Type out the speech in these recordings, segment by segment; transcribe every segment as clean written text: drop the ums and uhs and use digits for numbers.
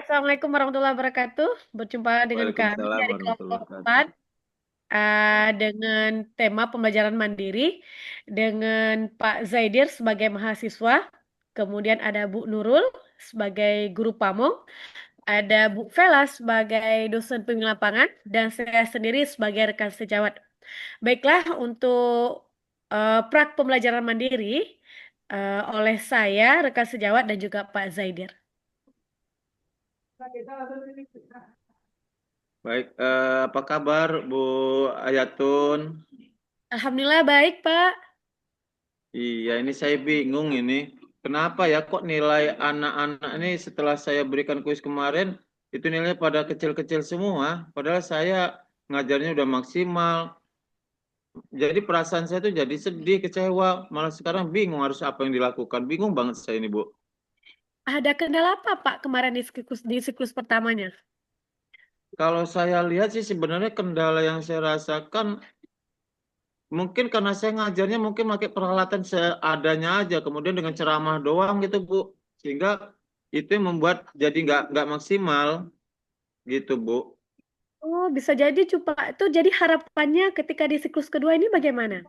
Assalamualaikum warahmatullahi wabarakatuh. Berjumpa dengan kami Waalaikumsalam dari warahmatullahi kelompok wabarakatuh. 4 dengan tema pembelajaran mandiri dengan Pak Zaidir sebagai mahasiswa, kemudian ada Bu Nurul sebagai guru pamong, ada Bu Vela sebagai dosen pembimbing lapangan, dan saya sendiri sebagai rekan sejawat. Baiklah, untuk prak pembelajaran mandiri oleh saya, rekan sejawat, dan juga Pak Zaidir. Baik, apa kabar Bu Ayatun? Alhamdulillah baik, Pak. Iya, ini saya bingung ini. Kenapa ya kok nilai anak-anak ini setelah saya berikan kuis kemarin, itu nilainya pada kecil-kecil semua. Padahal saya ngajarnya udah maksimal. Jadi perasaan saya tuh jadi sedih, kecewa. Malah sekarang bingung harus apa yang dilakukan. Bingung banget saya ini, Bu. Ada kendala apa, Pak, kemarin di siklus pertamanya? Kalau saya lihat sih sebenarnya kendala yang saya rasakan mungkin karena saya ngajarnya mungkin pakai peralatan seadanya aja, kemudian dengan ceramah doang gitu Bu, sehingga itu yang membuat jadi nggak maksimal gitu Bu. Oh, bisa jadi coba itu jadi harapannya ketika di siklus kedua ini bagaimana?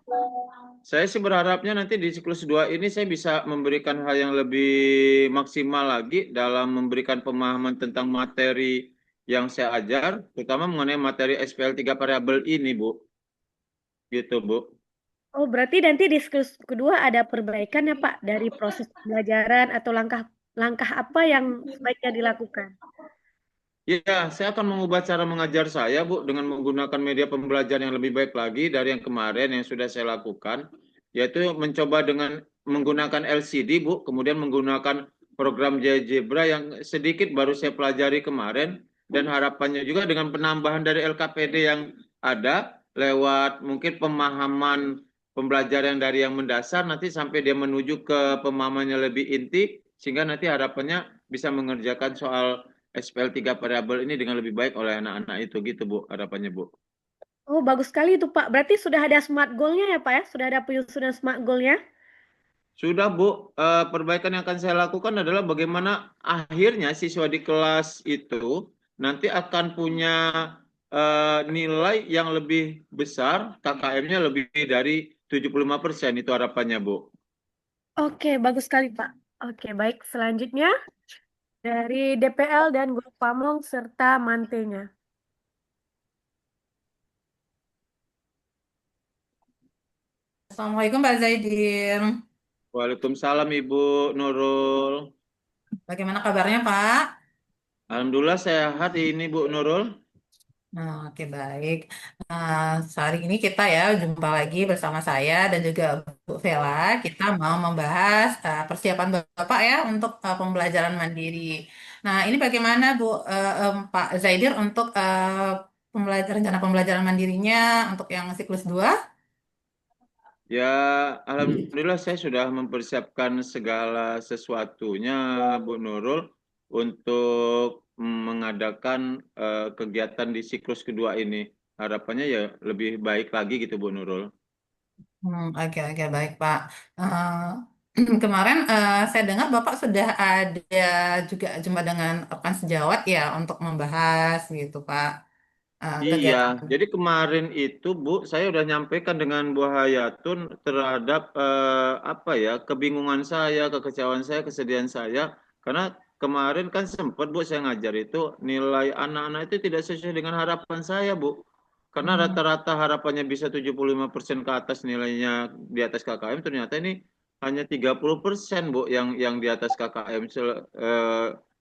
Saya sih berharapnya nanti di siklus 2 ini saya bisa memberikan hal yang lebih maksimal lagi dalam memberikan pemahaman tentang materi yang saya ajar, terutama mengenai materi SPL 3 variabel ini Bu, gitu Bu. Oh, berarti nanti di siklus kedua ada perbaikan ya, Pak, dari proses pembelajaran atau langkah-langkah apa yang sebaiknya dilakukan? Ya, saya akan mengubah cara mengajar saya, Bu, dengan menggunakan media pembelajaran yang lebih baik lagi dari yang kemarin yang sudah saya lakukan, yaitu mencoba dengan menggunakan LCD, Bu, kemudian menggunakan program GeoGebra yang sedikit baru saya pelajari kemarin, dan harapannya juga dengan penambahan dari LKPD yang ada, lewat mungkin pemahaman pembelajaran dari yang mendasar, nanti sampai dia menuju ke pemahamannya lebih inti, sehingga nanti harapannya bisa mengerjakan soal SPL 3 variabel ini dengan lebih baik oleh anak-anak itu gitu Bu, harapannya Bu. Oh, bagus sekali itu, Pak. Berarti sudah ada smart goal-nya ya, Pak ya? Sudah ada penyusunan smart goal-nya? Sudah Bu, perbaikan yang akan saya lakukan adalah bagaimana akhirnya siswa di kelas itu nanti akan punya nilai yang lebih besar, KKM-nya lebih dari 75% itu harapannya Bu. Oke, bagus sekali, Pak. Oke, baik. Selanjutnya dari DPL dan guru pamong serta mantenya. Assalamualaikum Pak Zaidir. Waalaikumsalam Ibu Nurul. Bagaimana kabarnya Pak? Alhamdulillah sehat ini Bu Nurul. Nah, oke baik. Nah, hari ini kita ya jumpa lagi bersama saya dan juga Bu Vela. Kita mau membahas persiapan Bapak ya untuk pembelajaran mandiri. Nah, ini bagaimana Bu Pak Zaidir untuk rencana pembelajaran mandirinya untuk yang siklus 2? Ya, alhamdulillah saya sudah mempersiapkan segala sesuatunya, Bu Nurul, untuk mengadakan kegiatan di siklus kedua ini. Harapannya ya lebih baik lagi gitu, Bu Nurul. Oke oke baik Pak. Kemarin saya dengar Bapak sudah ada juga jumpa dengan rekan sejawat ya untuk membahas gitu Pak Iya, kegiatan. jadi kemarin itu Bu, saya udah nyampaikan dengan Bu Hayatun terhadap apa ya, kebingungan saya, kekecewaan saya, kesedihan saya, karena kemarin kan sempat Bu saya ngajar itu nilai anak-anak itu tidak sesuai dengan harapan saya Bu, karena Hmm, rata-rata harapannya bisa 75% ke atas nilainya di atas KKM, ternyata ini hanya 30% Bu yang di atas KKM,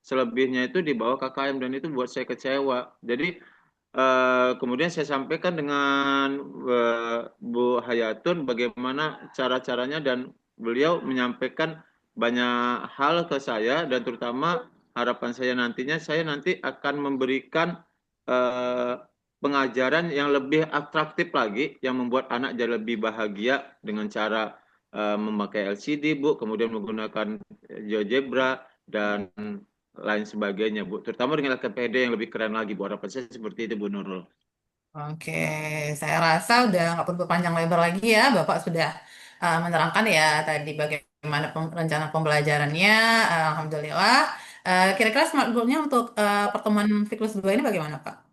selebihnya itu di bawah KKM dan itu buat saya kecewa. Jadi kemudian saya sampaikan dengan Bu Hayatun bagaimana cara-caranya dan beliau menyampaikan banyak hal ke saya dan terutama harapan saya nanti akan memberikan eh, pengajaran yang lebih atraktif lagi yang membuat anak jadi lebih bahagia dengan cara memakai LCD Bu, kemudian menggunakan GeoGebra dan lain sebagainya, Bu. Terutama dengan LKPD yang lebih keren lagi, Bu. Harapan saya seperti itu, Bu Nurul. oke, saya rasa udah nggak perlu panjang lebar lagi ya. Bapak sudah menerangkan ya tadi bagaimana rencana pembelajarannya. Alhamdulillah. Kira-kira smart goal-nya untuk pertemuan siklus 2 ini bagaimana, Pak?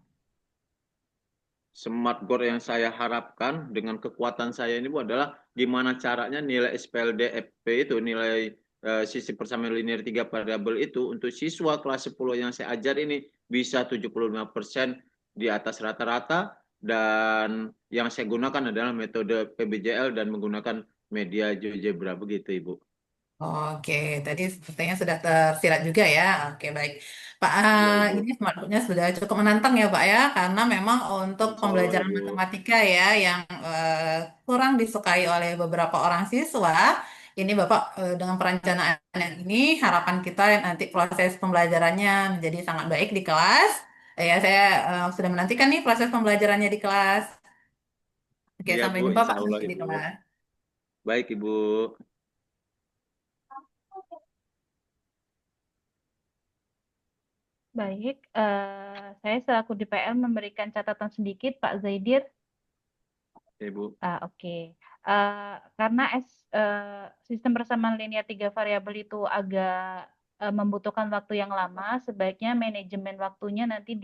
Smart goal yang saya harapkan dengan kekuatan saya ini Bu adalah gimana caranya nilai SPLD FP itu nilai sisi persamaan linear 3 variabel itu untuk siswa kelas 10 yang saya ajar ini bisa 75% di atas rata-rata dan yang saya gunakan adalah metode PBJL dan menggunakan media GeoGebra begitu Ibu. Oke, tadi sepertinya sudah tersirat juga ya. Oke, baik. Pak, Iya Ibu. ini smartboardnya sudah cukup menantang ya Pak ya, karena memang untuk Insya Allah pembelajaran Ibu. matematika ya yang kurang disukai oleh beberapa orang siswa, ini Bapak dengan perencanaan yang ini, harapan kita nanti proses pembelajarannya menjadi sangat baik di kelas. Ya, saya sudah menantikan nih proses pembelajarannya di kelas. Oke, Iya sampai Bu, jumpa insya Pak Allah nanti di Ibu. kelas. Baik Ibu. Baik, saya selaku DPL memberikan catatan sedikit, Pak Zaidir. Ibu. Oke. Karena sistem persamaan linear 3 variabel itu agak membutuhkan waktu yang lama, sebaiknya manajemen waktunya nanti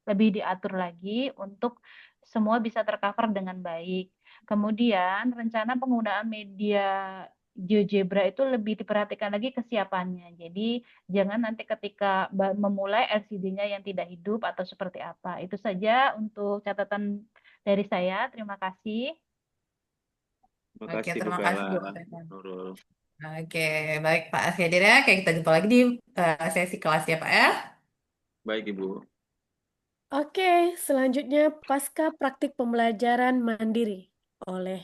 lebih diatur lagi untuk semua bisa tercover dengan baik. Kemudian rencana penggunaan media GeoGebra itu lebih diperhatikan lagi kesiapannya. Jadi jangan nanti ketika memulai LCD-nya yang tidak hidup atau seperti apa. Itu saja untuk catatan dari saya. Terima kasih. Terima Oke, kasih Bu terima Vela. kasih Bu. Nurul. Oke, baik Pak Asyadir ya. Kayak kita jumpa lagi di sesi kelas ya Pak ya. Baik Ibu. Oke, selanjutnya pasca praktik pembelajaran mandiri oleh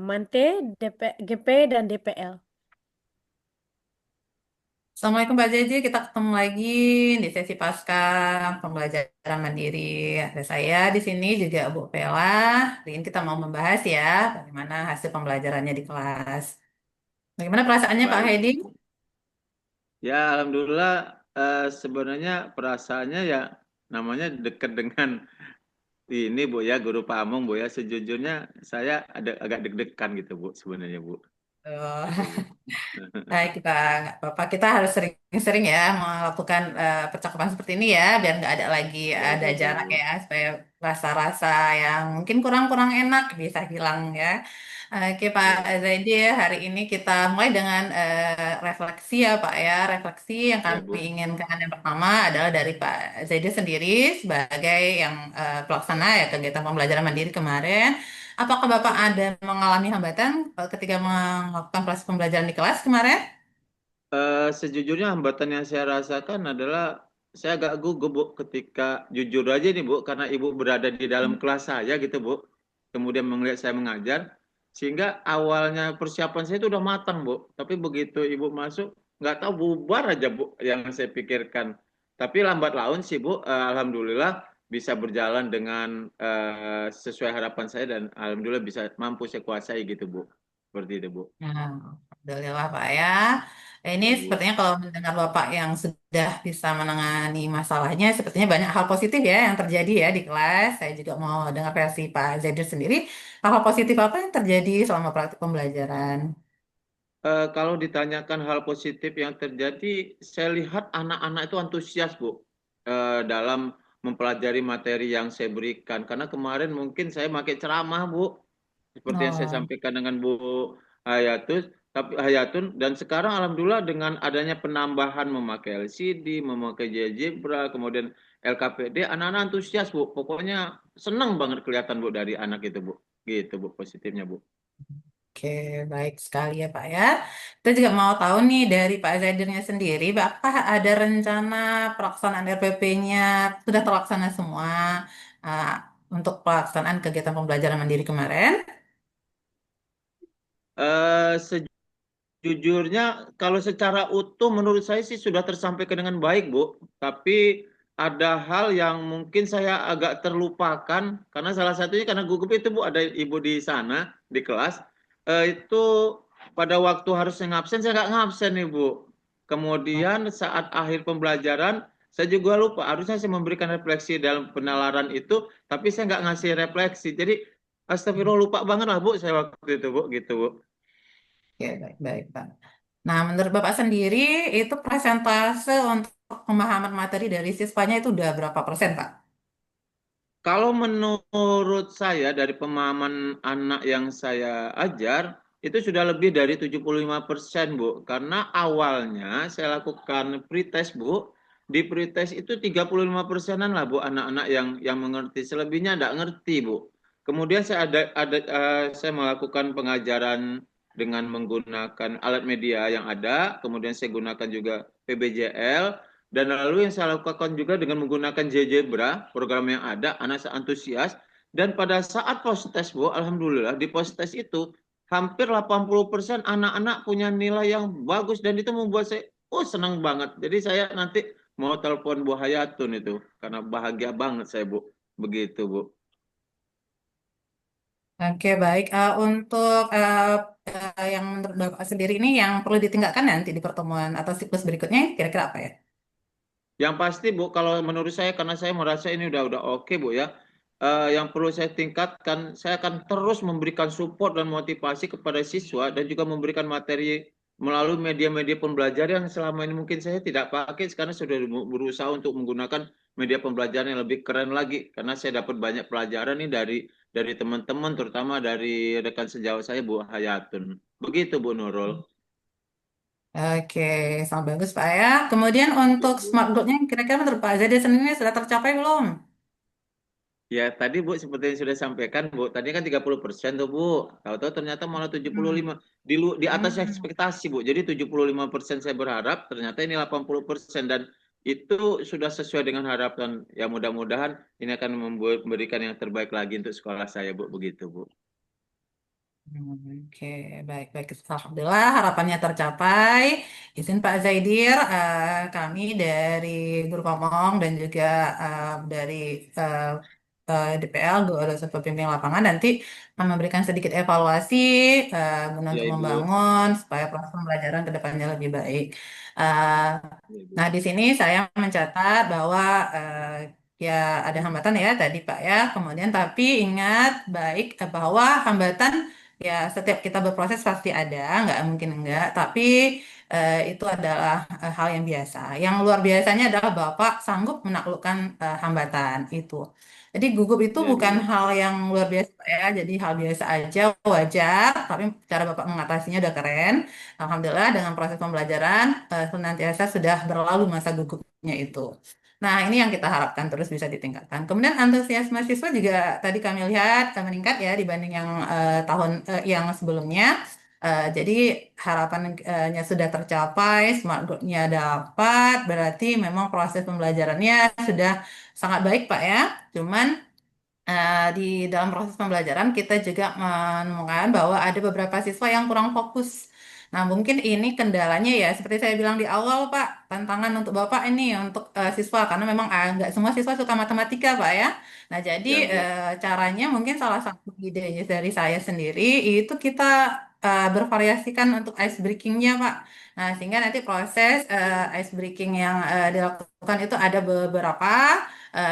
Mante, GP, dan DPL. Assalamualaikum Pak Jaji, kita ketemu lagi di sesi pasca pembelajaran mandiri. Ada saya di sini juga Bu Vela. Hari ini kita mau membahas ya bagaimana hasil pembelajarannya di kelas. Bagaimana perasaannya Pak Baik Hedi? Ibu. Ya, alhamdulillah sebenarnya perasaannya ya namanya dekat dengan ini Bu ya, guru pamong Bu ya. Sejujurnya saya ada agak deg-degan gitu Bu sebenarnya Bu. Gitu Bu. Baik, kita nggak apa-apa. Kita harus sering-sering ya melakukan percakapan seperti ini ya, biar nggak ada lagi Baik ada Ibu. jarak ya, supaya rasa-rasa yang mungkin kurang-kurang enak bisa hilang ya. Oke Pak Ya, Zaidi, hari ini kita mulai dengan refleksi ya Pak ya. Refleksi yang ya kami Bu. inginkan yang pertama adalah dari Pak Zaidi sendiri sebagai yang pelaksana ya kegiatan pembelajaran mandiri kemarin. Apakah Bapak ada mengalami hambatan ketika melakukan proses pembelajaran di kelas kemarin? Sejujurnya hambatan yang saya rasakan adalah saya agak gugup Bu ketika jujur aja nih Bu karena Ibu berada di dalam kelas saya gitu Bu. Kemudian melihat saya mengajar sehingga awalnya persiapan saya itu udah matang Bu. Tapi begitu Ibu masuk nggak tahu bubar aja Bu yang saya pikirkan. Tapi lambat laun sih Bu, alhamdulillah bisa berjalan dengan sesuai harapan saya dan alhamdulillah bisa mampu saya kuasai gitu Bu. Seperti itu Bu. Nah, alhamdulillah Pak ya. Ini Ya Bu. sepertinya kalau mendengar Bapak yang sudah bisa menangani masalahnya, sepertinya banyak hal positif ya yang terjadi ya di kelas. Saya juga mau dengar versi Pak Zaidir sendiri. Hal positif apa yang terjadi selama praktik pembelajaran? Kalau ditanyakan hal positif yang terjadi, saya lihat anak-anak itu antusias, Bu, dalam mempelajari materi yang saya berikan. Karena kemarin mungkin saya pakai ceramah, Bu, seperti yang saya Oh, sampaikan dengan Bu Hayatun, dan sekarang alhamdulillah dengan adanya penambahan memakai LCD, memakai GeoGebra, kemudian LKPD, anak-anak antusias, Bu. Pokoknya senang banget kelihatan, Bu, dari anak itu, Bu. Gitu, Bu, positifnya, Bu. oke, baik sekali ya Pak ya. Kita juga mau tahu nih dari Pak Zaidirnya sendiri, apakah ada rencana pelaksanaan RPP-nya sudah terlaksana semua uh, untuk pelaksanaan kegiatan pembelajaran mandiri kemarin? Eh, Jujurnya, kalau secara utuh menurut saya sih sudah tersampaikan dengan baik, Bu. Tapi ada hal yang mungkin saya agak terlupakan, karena salah satunya karena gugup itu, Bu, ada Ibu di sana, di kelas. Itu pada waktu harusnya ngabsen, saya nggak ngabsen, Ibu. Kemudian saat akhir pembelajaran, saya juga lupa. Harusnya saya memberikan refleksi dalam penalaran itu, tapi saya nggak ngasih refleksi. Jadi, astagfirullah lupa banget lah, Bu, saya waktu itu, Bu, gitu, Bu. Oke, baik, baik Pak. Nah, menurut Bapak sendiri itu persentase untuk pemahaman materi dari siswanya itu udah berapa persen, Pak? Kalau menurut saya dari pemahaman anak yang saya ajar itu sudah lebih dari 75%, Bu. Karena awalnya saya lakukan pretest, Bu. Di pretest itu 35%-an lah, Bu, anak-anak yang mengerti. Selebihnya enggak ngerti, Bu. Kemudian saya melakukan pengajaran dengan menggunakan alat media yang ada, kemudian saya gunakan juga PBJL. Dan lalu yang saya lakukan juga dengan menggunakan JJebra, program yang ada, anak antusias. Dan pada saat post test, Bu, alhamdulillah di post test itu hampir 80% anak-anak punya nilai yang bagus dan itu membuat saya senang banget. Jadi saya nanti mau telepon Bu Hayatun itu karena bahagia banget saya, Bu. Begitu, Bu. Oke, baik. Untuk yang menurut Bapak sendiri ini yang perlu ditingkatkan nanti di pertemuan atau siklus berikutnya, kira-kira apa ya? Yang pasti, Bu, kalau menurut saya karena saya merasa ini udah oke, Bu, ya. Yang perlu saya tingkatkan, saya akan terus memberikan support dan motivasi kepada siswa dan juga memberikan materi melalui media-media pembelajaran yang selama ini mungkin saya tidak pakai, sekarang sudah berusaha untuk menggunakan media pembelajaran yang lebih keren lagi karena saya dapat banyak pelajaran nih dari teman-teman, terutama dari rekan sejawat saya, Bu Hayatun. Begitu, Bu Nurul. Oke, sangat bagus Pak ya. Kemudian untuk smart goal-nya kira-kira menurut Pak Zade sendiri sudah tercapai belum? Ya, tadi Bu, seperti yang sudah sampaikan, Bu, tadi kan 30% tuh, Bu. Tahu-tahu ternyata malah Hmm. 75. Di atas ekspektasi, Bu. Jadi 75% saya berharap, ternyata ini 80%. Dan itu sudah sesuai dengan harapan. Ya, mudah-mudahan ini akan memberikan yang terbaik lagi untuk sekolah saya, Bu. Begitu, Bu. Oke, baik-baik. Alhamdulillah harapannya tercapai. Izin Pak Zaidir, kami dari Guru Pamong dan juga dari DPL, Guru Pembimbing Lapangan nanti akan memberikan sedikit evaluasi guna Ya, untuk Ibu. membangun supaya proses pembelajaran ke depannya lebih baik. Eh, Ya, Ibu. nah, di sini saya mencatat bahwa ya ada hambatan ya tadi Pak ya. Kemudian tapi ingat baik bahwa hambatan ya, setiap kita berproses pasti ada, nggak mungkin enggak. Tapi itu adalah hal yang biasa. Yang luar biasanya adalah Bapak sanggup menaklukkan hambatan itu. Jadi gugup itu Ya, bukan Ibu. hal yang luar biasa ya. Jadi hal biasa aja, wajar. Tapi cara Bapak mengatasinya udah keren. Alhamdulillah dengan proses pembelajaran senantiasa sudah berlalu masa gugupnya itu. Nah, ini yang kita harapkan terus bisa ditingkatkan. Kemudian antusiasme siswa juga tadi kami lihat meningkat ya dibanding yang yang sebelumnya. Jadi harapannya sudah tercapai, smart goal-nya dapat, berarti memang proses pembelajarannya sudah sangat baik, Pak ya. Cuman di dalam proses pembelajaran kita juga menemukan bahwa ada beberapa siswa yang kurang fokus. Nah, mungkin ini kendalanya ya, seperti saya bilang di awal, Pak, tantangan untuk Bapak ini untuk siswa, karena memang nggak semua siswa suka matematika, Pak ya. Nah, jadi Ya, Bu. caranya mungkin salah satu ide dari saya sendiri itu kita bervariasikan untuk ice breakingnya, Pak. Nah, sehingga nanti proses ice breaking yang dilakukan itu ada beberapa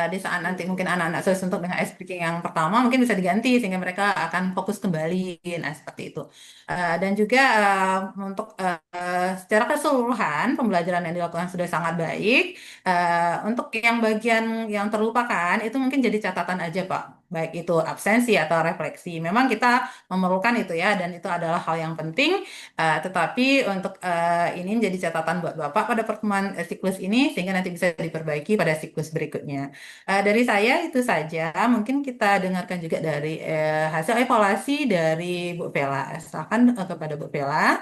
di saat Ya, nanti Bu. mungkin anak-anak suntuk dengan ice breaking yang pertama mungkin bisa diganti sehingga mereka akan fokus kembali, nah seperti itu. Dan juga untuk secara keseluruhan pembelajaran yang dilakukan sudah sangat baik. Untuk yang bagian yang terlupakan itu mungkin jadi catatan aja Pak, baik itu absensi atau refleksi. Memang kita memerlukan itu ya dan itu adalah hal yang penting. Tetapi untuk ini menjadi catatan buat Bapak pada pertemuan siklus ini sehingga nanti bisa diperbaiki pada siklus berikutnya. Dari saya itu saja. Mungkin kita dengarkan juga dari hasil evaluasi dari Bu Vela. Silakan kepada Bu Vela.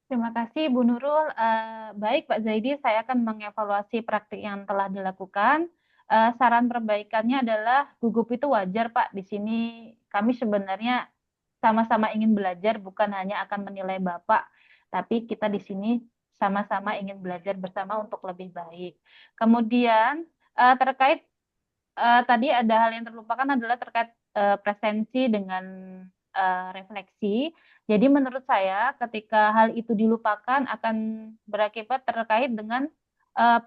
Terima kasih Bu Nurul. Baik Pak Zaidi, saya akan mengevaluasi praktik yang telah dilakukan. Saran perbaikannya adalah gugup itu wajar Pak. Di sini kami sebenarnya sama-sama ingin belajar, bukan hanya akan menilai Bapak, tapi kita di sini sama-sama ingin belajar bersama untuk lebih baik. Kemudian terkait tadi ada hal yang terlupakan adalah terkait presensi dengan refleksi. Jadi menurut saya ketika hal itu dilupakan akan berakibat terkait dengan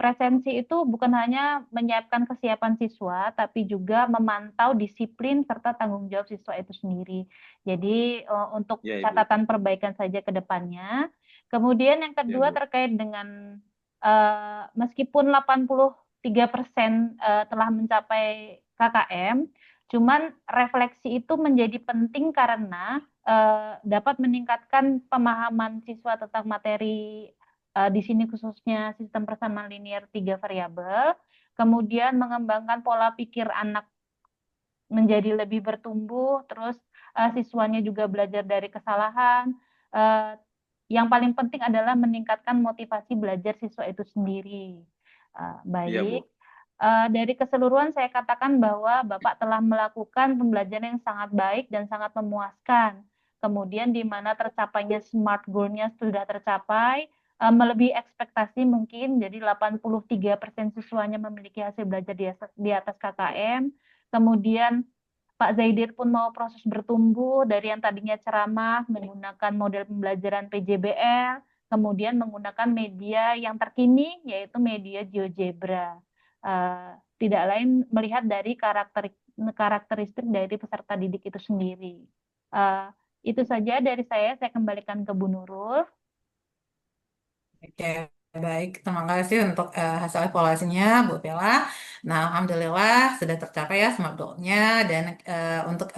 presensi itu bukan hanya menyiapkan kesiapan siswa, tapi juga memantau disiplin serta tanggung jawab siswa itu sendiri. Jadi untuk Ya, Ibu. catatan perbaikan saja ke depannya, Kemudian yang Ya, kedua Bu. terkait dengan meskipun 83% telah mencapai KKM, cuman refleksi itu menjadi penting karena dapat meningkatkan pemahaman siswa tentang materi di sini khususnya sistem persamaan linear 3 variabel, kemudian mengembangkan pola pikir anak menjadi lebih bertumbuh, terus siswanya juga belajar dari kesalahan. Uh, yang paling penting adalah meningkatkan motivasi belajar siswa itu sendiri. Iya, Bu. Baik, dari keseluruhan saya katakan bahwa Bapak telah melakukan pembelajaran yang sangat baik dan sangat memuaskan. Kemudian di mana tercapainya SMART goal-nya sudah tercapai, melebihi ekspektasi mungkin, jadi 83% siswanya memiliki hasil belajar di atas KKM. Kemudian Pak Zaidir pun mau proses bertumbuh dari yang tadinya ceramah menggunakan model pembelajaran PJBL, kemudian menggunakan media yang terkini yaitu media GeoGebra. Tidak lain melihat dari karakteristik dari peserta didik itu sendiri. Itu saja dari saya kembalikan ke Bu Nurul. Oke, baik. Terima kasih untuk hasil evaluasinya, Bu Bella. Nah, alhamdulillah sudah tercapai ya smart goal-nya dan untuk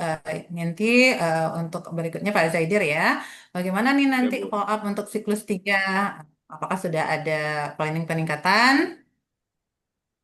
nanti untuk berikutnya Pak Zaidir ya. Bagaimana nih Ya, nanti Bu. follow up untuk siklus 3? Apakah sudah ada planning peningkatan?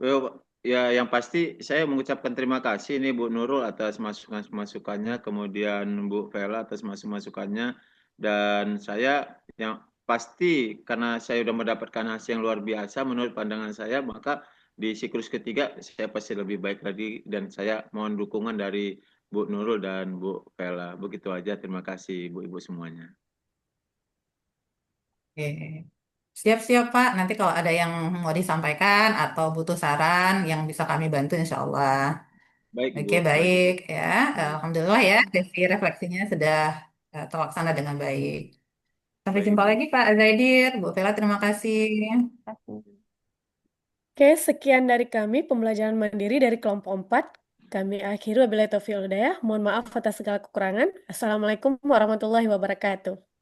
Yo, ya, yang pasti saya mengucapkan terima kasih nih Bu Nurul atas masukan-masukannya, kemudian Bu Vela atas masukannya, dan saya yang pasti karena saya sudah mendapatkan hasil yang luar biasa menurut pandangan saya, maka di siklus ketiga saya pasti lebih baik lagi dan saya mohon dukungan dari Bu Nurul dan Bu Vela. Begitu aja, terima kasih Bu-ibu semuanya. Oke. Siap-siap Pak. Nanti kalau ada yang mau disampaikan atau butuh saran yang bisa kami bantu insya Allah. Baik Ibu, Oke, baik baik Ibu. ya. Alhamdulillah ya, sesi refleksinya sudah terlaksana dengan baik. Sampai Baik jumpa Ibu. lagi Pak Zaidir, Bu Vela, terima kasih. Terima kasih. Oke, sekian dari kami pembelajaran mandiri dari kelompok 4. Kami akhiri wabillahi taufiq wal hidayah. Mohon maaf atas segala kekurangan. Assalamualaikum warahmatullahi wabarakatuh.